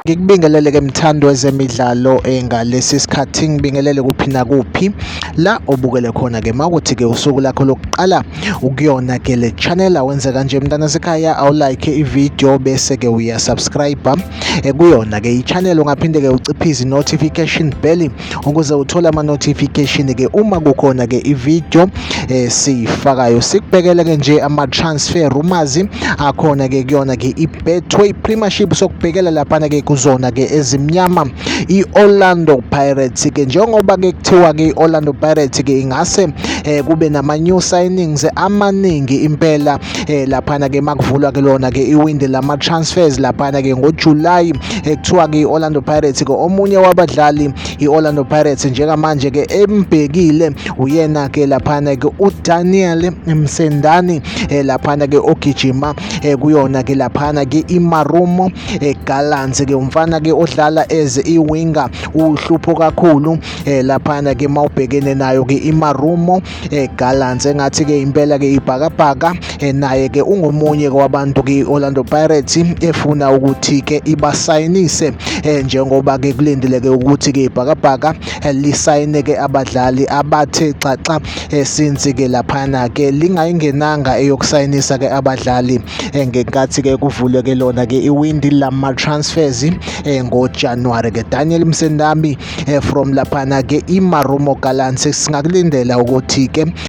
Ngikubingelele ke mthando wezemidlalo ngalesi sikhathi ngibingelele kuphi nakuphi la obukele khona ke mawukuthi ke usuku lakho lokuqala ukuyona ke le channel awenze kanje mntana sekhaya awulike ivideo bese ke uya subscribe kuyona ke i-channel ungaphinde ke uciphize notification bell ukuze uthole ama notification ke uma kukhona ke ivideo sifakayo. Sikubhekele ke nje ama transfer rumors akhona ke kuyona ke i-Betway Premiership sokubhekela lapha ke kuzona ke ezimnyama i-Orlando Pirates ke njengoba ke kuthiwa ke i-Orlando Pirates ke ingase kube nama new signings amaningi impela lapha ke makuvulwa ke lona ke iwindi lama transfers lapha ke ngoJuly kuthiwa ke i-Orlando Pirates ke omunye wabadlali i-Orlando Pirates njengamanje ke embhekile uyena ke lapha ke uDaniel Msendani lapha ke ogijima kuyona ke lapha ke iMarumo Gallants ke umfana ke odlala as iwinger uhlupho kakhulu lapha ke mawubhekene nayo ke iMarumo Gallants engathi ke impela ke ibhakabhaka naye ke ungomunye kwabantu ke Orlando Pirates efuna ukuthi ke ibasayinise njengoba ke kulindile ke ukuthi ke ibhakabhaka lisayine ke abadlali abathe xaxa since ke lapha ke lingayingenanga eyokusayinisa ke abadlali ngenkathi ke kuvule ke lona ke iwindi lama transfers ngoJanuary ke Daniel Msendami from lapha ke iMarumo Gallants singakulindela ukuthi ke